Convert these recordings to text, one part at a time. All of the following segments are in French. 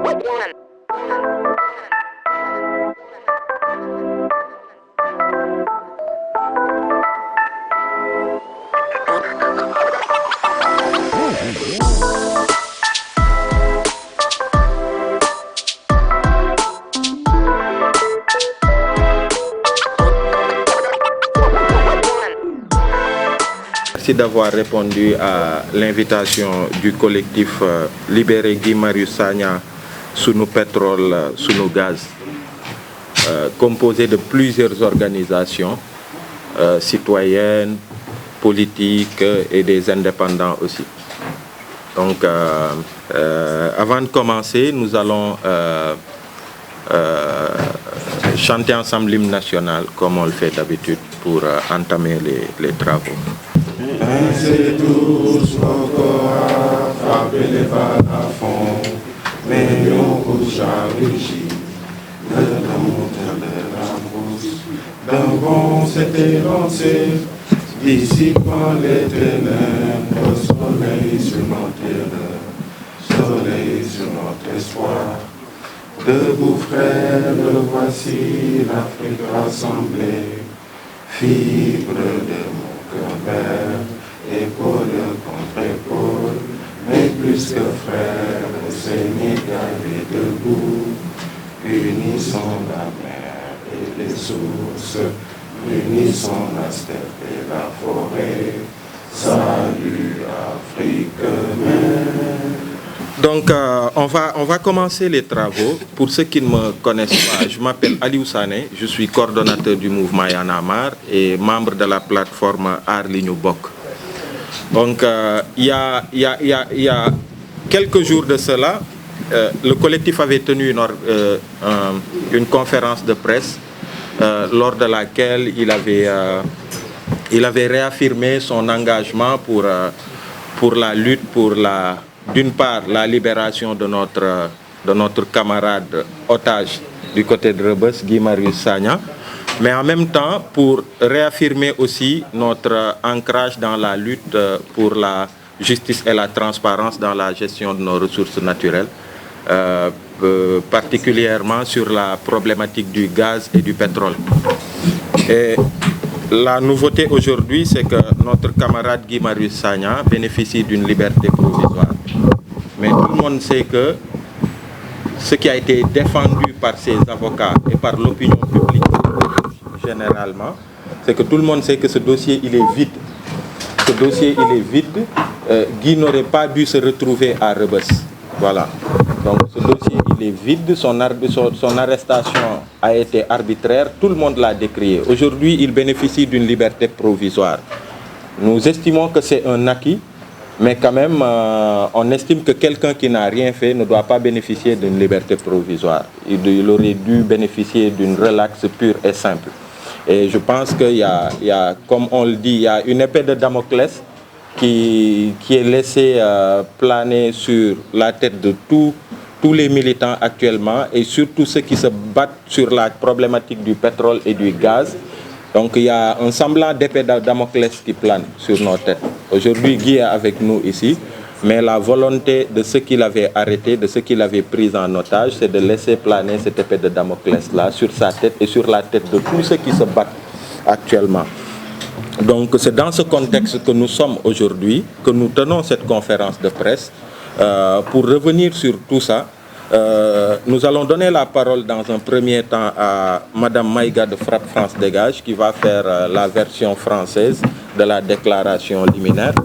Merci d'avoir répondu à l'invitation du collectif Libérer Guy Marius Sagna sous nos pétroles, sous nos gaz, composé de plusieurs organisations citoyennes, politiques et des indépendants aussi. Donc, avant de commencer, nous allons chanter ensemble l'hymne national comme on le fait d'habitude pour entamer les travaux. Ainsi tous nos corps frapper les balles à fond, mais on couche à Régis, de la montagne de la brousse. D'un vent s'était lancé, dissipant les ténèbres, soleil sur notre terre, soleil sur notre espoir. Debout frères, le voici, l'Afrique rassemblée, fibre de mon cœur vert, épaule contre épaule, mais plus que frères, le Sénégal est debout, unissons la mer et les sources, unissons la steppe et la forêt, salut Afrique mère. Donc, on va commencer les travaux. Pour ceux qui ne me connaissent pas, je m'appelle Aliou Sané, je suis coordonnateur du mouvement Y en a marre et membre de la plateforme Aar Li Ñu Bokk. Donc, il y a quelques jours de cela, le collectif avait tenu une conférence de presse lors de laquelle il avait réaffirmé son engagement pour la lutte pour d'une part, la libération de notre camarade otage du côté de Rebeuss, Guy Marius Sagna, mais en même temps pour réaffirmer aussi notre ancrage dans la lutte pour la justice et la transparence dans la gestion de nos ressources naturelles, particulièrement sur la problématique du gaz et du pétrole. Et la nouveauté aujourd'hui, c'est que notre camarade Guy Marius Sagna bénéficie d'une liberté provisoire. Mais tout le monde sait que ce qui a été défendu par ses avocats et par l'opinion publique généralement, c'est que tout le monde sait que ce dossier, il est vide. Ce dossier, il est vide. Guy n'aurait pas dû se retrouver à Rebeuss. Voilà. Donc ce dossier, il est vide. Son arrestation a été arbitraire. Tout le monde l'a décrié. Aujourd'hui, il bénéficie d'une liberté provisoire. Nous estimons que c'est un acquis. Mais quand même, on estime que quelqu'un qui n'a rien fait ne doit pas bénéficier d'une liberté provisoire. Il aurait dû bénéficier d'une relaxe pure et simple. Et je pense qu'il y a, comme on le dit, il y a une épée de Damoclès qui est laissée planer sur la tête de tous les militants actuellement et surtout ceux qui se battent sur la problématique du pétrole et du gaz. Donc il y a un semblant d'épée de Damoclès qui plane sur nos têtes. Aujourd'hui, Guy est avec nous ici, mais la volonté de ceux qui l'avaient arrêté, de ceux qui l'avaient pris en otage, c'est de laisser planer cette épée de Damoclès-là sur sa tête et sur la tête de tous ceux qui se battent actuellement. Donc c'est dans ce contexte que nous sommes aujourd'hui, que nous tenons cette conférence de presse. Pour revenir sur tout ça, nous allons donner la parole dans un premier temps à Madame Maïga de Frappe France Dégage qui va faire la version française de la déclaration liminaire.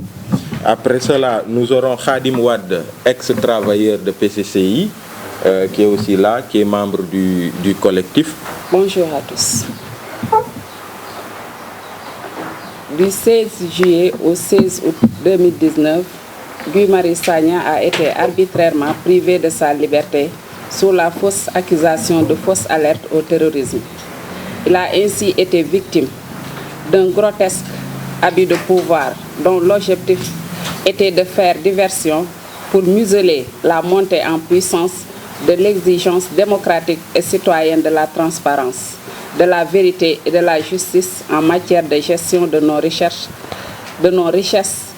Après cela, nous aurons Khadim Wade, ex-travailleur de PCCI, qui est aussi là, qui est membre du collectif. Bonjour à tous. Du 16 juillet au 16 août 2019, Guy Marius Sagna a été arbitrairement privé de sa liberté sous la fausse accusation de fausse alerte au terrorisme. Il a ainsi été victime d'un grotesque abus de pouvoir dont l'objectif était de faire diversion pour museler la montée en puissance de l'exigence démocratique et citoyenne de la transparence, de la vérité et de la justice en matière de gestion de nos richesses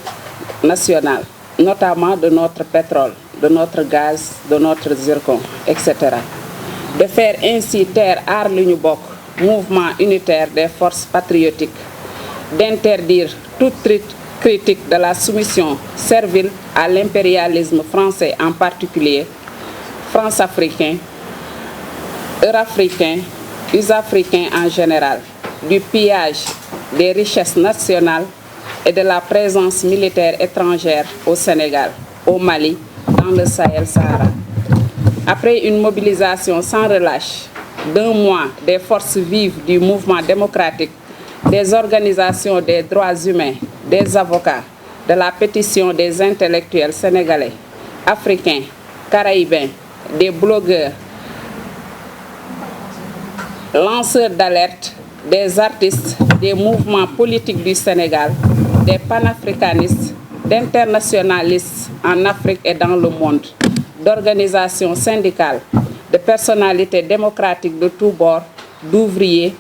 nationales, notamment de notre pétrole, de notre gaz, de notre zircon, etc. De faire ainsi taire Aar Li Ñu Bokk, mouvement unitaire des forces patriotiques, d'interdire toute critique de la soumission servile à l'impérialisme français en particulier, france-africain, euro-africain, US-africain en général, du pillage des richesses nationales et de la présence militaire étrangère au Sénégal, au Mali, dans le Sahel-Sahara. Après une mobilisation sans relâche d'1 mois des forces vives du mouvement démocratique, des organisations des droits humains, des avocats, de la pétition des intellectuels sénégalais, africains, caraïbens, des blogueurs, lanceurs d'alerte, des artistes, des mouvements politiques du Sénégal, des panafricanistes, d'internationalistes en Afrique et dans le monde, d'organisations syndicales, de personnalités démocratiques de tous bords, d'ouvriers,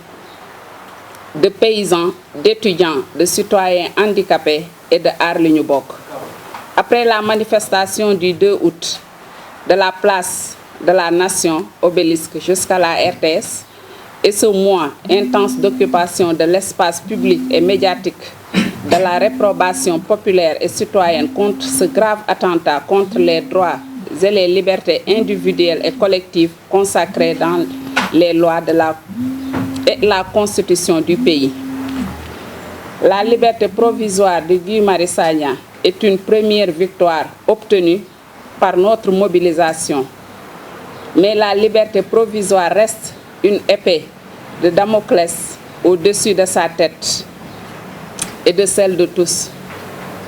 de paysans, d'étudiants, de citoyens handicapés et de Aar Li Ñu Bokk. Après la manifestation du 2 août, de la place de la Nation, Obélisque, jusqu'à la RTS, et ce mois intense d'occupation de l'espace public et médiatique, de la réprobation populaire et citoyenne contre ce grave attentat contre les droits et les libertés individuelles et collectives consacrées dans les lois et la Constitution du pays. La liberté provisoire de Guy Marius Sagna est une première victoire obtenue par notre mobilisation. Mais la liberté provisoire reste une épée de Damoclès au-dessus de sa tête et de celle de tous.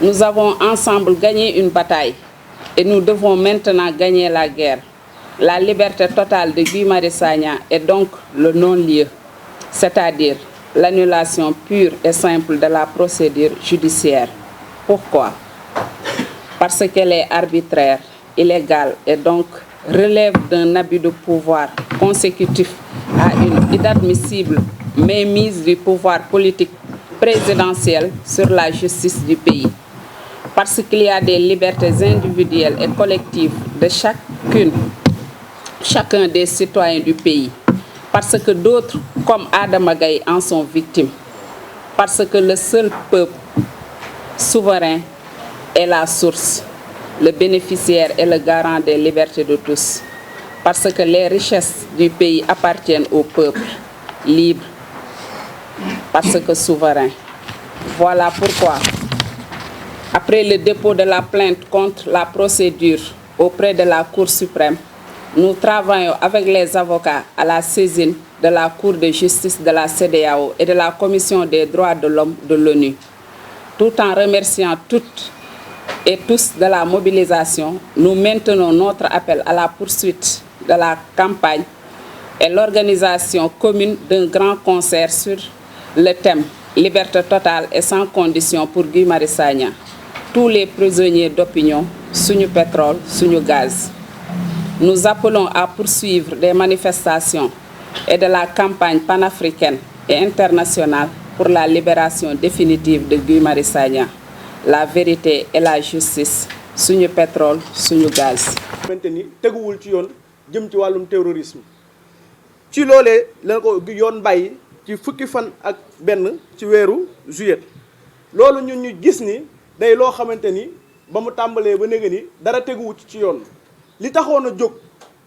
Nous avons ensemble gagné une bataille et nous devons maintenant gagner la guerre. La liberté totale de Guy Marius Sagna est donc le non-lieu, c'est-à-dire l'annulation pure et simple de la procédure judiciaire. Pourquoi? Parce qu'elle est arbitraire, illégale et donc relève d'un abus de pouvoir consécutif à une inadmissible mainmise du pouvoir politique présidentiel sur la justice du pays. Parce qu'il y a des libertés individuelles et collectives de chacun des citoyens du pays. Parce que d'autres, comme Adama Gaye, en sont victimes. Parce que le seul peuple souverain est la source, le bénéficiaire et le garant des libertés de tous. Parce que les richesses du pays appartiennent au peuple, libre, parce que souverain. Voilà pourquoi, après le dépôt de la plainte contre la procédure auprès de la Cour suprême, nous travaillons avec les avocats à la saisine de la Cour de justice de la CEDEAO et de la Commission des droits de l'homme de l'ONU. Tout en remerciant toutes et tous de la mobilisation, nous maintenons notre appel à la poursuite de la campagne et l'organisation commune d'un grand concert sur le thème « Liberté totale et sans condition pour Guy Marius Sagna. Tous les prisonniers d'opinion, suñu pétrole, suñu gaz ». Nous appelons à poursuivre des manifestations et de la campagne panafricaine et internationale pour la libération définitive de Guy Marius Sagna. La vérité et la justice, suñu pétrole, suñu gaz. Maintenant teguwul ci yoon jëm ci wàllum terrorisme ci loolee la ko yoon bàyyi ci fukki fan ak benn ci weeru juillet loolu ñun ñu gis ni day loo xamante ni ba mu tàmbalee ba néega ni dara teguwu ci yoon li taxoon a jóg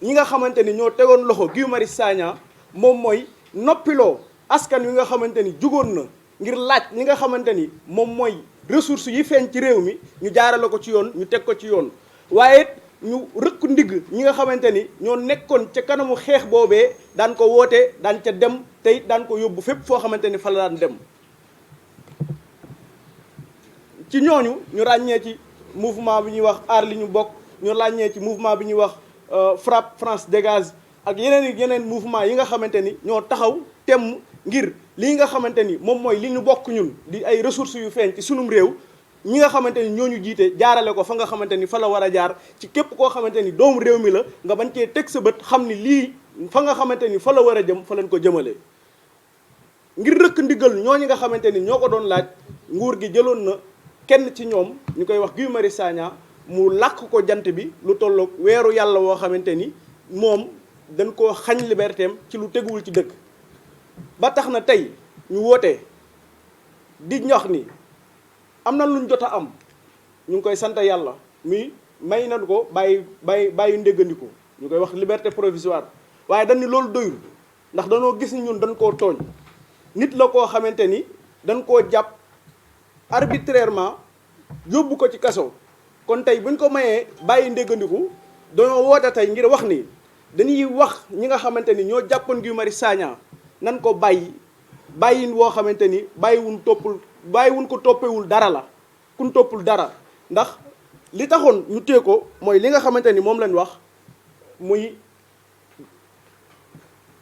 ñi nga xamante ni ñoo tegoon loxo Guy Marius Sagna moom mooy noppiloo askan wi nga xamante ni jugoon na ngir laaj ñi nga xamante ni moom mooy ressources yi feeñ ci réew mi ñu jaarale ko ci yoon ñu teg ko ci yoon waaye ñu rëkk ndigg ñi nga xamante ni ñoo nekkoon ca kanamu xeex boobee daan ko woote daan ca dem tey daan ko yóbbu fépp foo xamante ni fa la daan dem ci ñooñu ñu ràññee ci mouvement bi ñuy wax Aar Li Ñu Bokk ñu ràññee ci mouvement bi ñuy wax FRAPP France Dégage ak yeneen mouvement yi nga xamante ni ñoo taxaw temm ngir lii nga xamante ni moom mooy li ñu bokk ñun di ay ressources yu feeñ ci sunum réew ñi nga xamante ni ñoo ñu jiite jaarale ko fa nga xamante ni fa la war a jaar ci képp koo xamante ni doomu réew mi la nga bañ cee teg sa bët xam ni lii fa nga xamante ni fa la war a jëm fa lañ ko jëmale. ngir rëkk ndigal ñooñu nga xamante ni ñoo ko doon laaj nguur gi jëloon na kenn ci ñoom ñu koy wax Guy Marius Sagna mu làkk ko jant bi lu tolloog weeru yàlla woo xamante ni moom dañ koo xañ liberté am ci lu teguwul ci dëgg ba tax na tey ñu woote di ñox ni am na luñ jot a am ñu ngi koy sant yàlla muy may nañ ko bàyyi ndéggandiku ñu koy wax liberté provisoire waaye dañ ni loolu doyul ndax dañoo gis ni ñun dañ koo tooñ nit la koo xamante ni dañ koo jàpp arbitrairement yóbbu ko ci kaso kon tey buñ ko mayee bàyyi ndéggandiku dañoo woote tey ngir wax ni dañuy wax ñi nga xamante ni ñoo jàppoon Guy Marius Sagna nan ko bàyyin woo xamante ni bàyyiwun ko toppewul dara la kun toppul dara ndax li taxoon ñu téye ko mooy li nga xamante ni moom lañ wax muy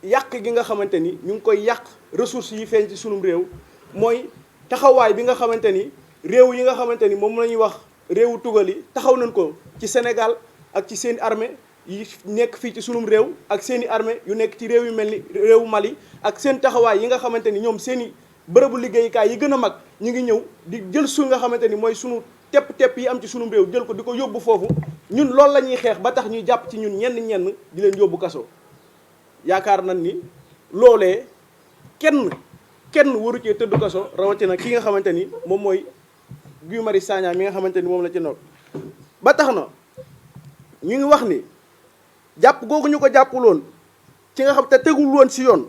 yàq gi nga xamante ni ñu ngi koy yàq ressources yi feeñ ci sunum réew mooy taxawaay bi nga xamante ni réew yi nga xamante ni moom la ñuy wax réewu tugal yi taxaw nañ ko ci Sénégal ak ci seeni armée yi nekk fii ci sunum réew ak seeni armée yu nekk ci réew yu mel ni réewu Mali ak seen taxawaay yi nga xamante ni ñoom seeni bërëbu liggéeyukaay yi gën a mag ñu ngi ñëw di jël su nga xamante ni mooy sunu tepp-tepp yi am ci sunum réew jël ko di ko yóbbu foofu ñun loolu la ñuy xeex ba tax ñuy jàpp ci ñun ñenn di leen yóbbu kaso yaakaar nañ ni loolee kenn waru cee tëdd kaso rawatina ki nga xamante ni moom mooy Guy Marius Sagna mi nga xamante ni moom la ci noot ba tax na ñu ngi wax ni jàpp googu ñu ko jàppuloon ci nga xam te tegul woon ci yoon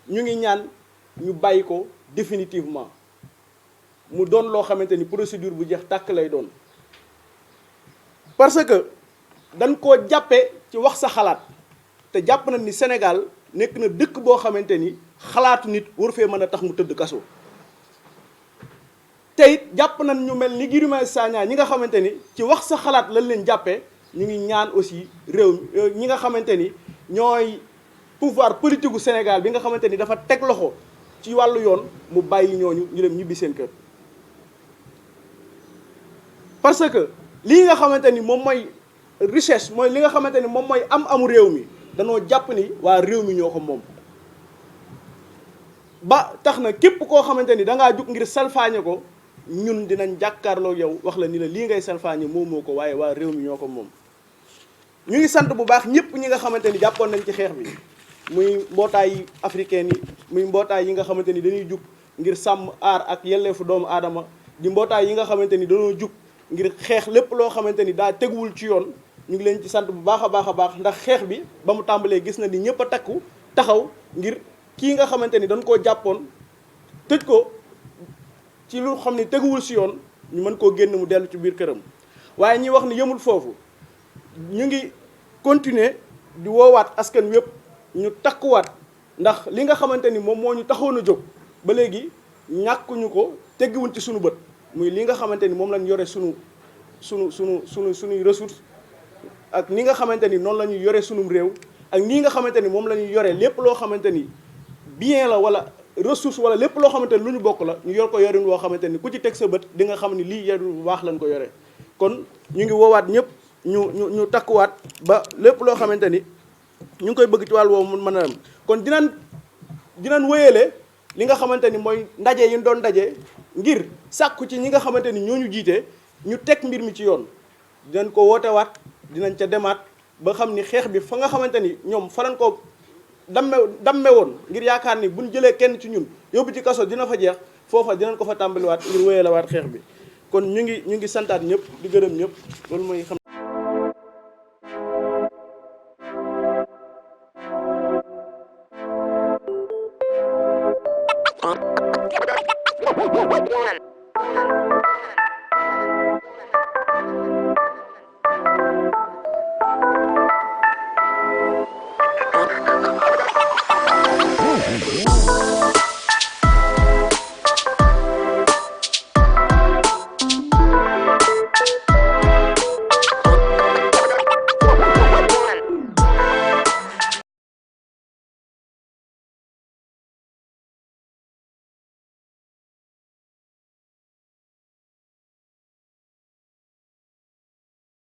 ñu ngi ñaan ñu bàyyi ko définitivement mu doon loo xamante ni procédure bu jeex tàkk lay doon parce que dañ koo jàppee ci wax sa xalaat te jàpp nañ ni Sénégal nekk na dëkk boo xamante ni xalaatu nit waru fee mën a tax mu tëdd kaso te it jàpp nañ ñu mel ni Guy Marius Sagna ñi nga xamante ni ci wax sa xalaat lañ leen jàppee ñu ngi ñaan aussi réew ñi nga xamante ni ñooy pouvoir politique gu Sénégal bi nga xamante ni dafa teg loxo ci wàllu yoon mu bàyyi ñooñu ñu dem ñibbi seen kër parce que lii nga xamante ni moom mooy richesse mooy li nga xamante ni moom mooy amu réew mi danoo jàpp ni waa réew mi ñoo ko moom ba tax na képp koo xamante ni dangaa jug ngir salfaañe ko ñun dinañ jàkkaarloo yow wax la ni la lii ngay salfaañe moomoo ko waaye waa réew mi ñoo ko moom ñu ngi sant bu baax ñëpp ñi nga xamante ni jàppoon nañ ci xeex bi muy mbootaay africain yi muy mbootaay yi nga xamante ni dañuy jug ngir sàmm aar ak yelleefu doomu aadama di mbootaay yi nga xamante ni dañoo jug ngir xeex lépp loo xamante ni daa teguwul ci yoon ñu ngi leen ci sant bu baax a baax ndax xeex bi ba mu tàmbalee gis na ni ñëpp a takku taxaw ngir kii nga xamante ni dañ koo jàppoon tëj ko ci lu xam ni teguwul si yoon ñu mën koo génn mu dellu ci biir këram waaye ñi wax ni yëmul foofu ñu ngi continuer di woowaat askan wépp ñu takkuwaat ndax li nga xamante ni moom moo ñu taxoon a jóg ba léegi ñàkkuñu ko teggiwuñ ci sunu bët muy li nga xamante ni moom lañ yore sunuy ressources ak ni nga xamante ni noonu la ñuy yore sunum réew ak nii nga xamante ni moom la ñuy yore lépp loo xamante ni bien la wala ressource wala lépp loo xamante ni lu ñu bokk la ñu yor ko yorin woo xamante ni ku ci teg sa bët di nga xam ni lii yorin bu baax lañ ko yore kon ñu ngi woowaat ñëpp ñu takkuwaat ba lépp loo xamante ni ñu ngi koy bëgg ci wàll woowu mun mën a am kon dinañ wéyale li nga xamante ni mooy ndaje yi ñu doon ndaje ngir sàkku ci ñi nga xamante ni ñoo ñu jiite ñu teg mbir mi ci yoon dinañ ko wootewaat dinañ ca demaat ba xam ni xeex bi fa nga xamante ni ñoom fa lañ ko damme woon ngir yaakaar ni buñ jëlee kenn ci ñun yóbbu ci kaso dina fa jeex foofa dinañ ko fa tàmbaliwaat ngir wéyalewaat xeex bi kon ñu ngi santaat ñëpp di gërëm ñëpp loolu mooy xam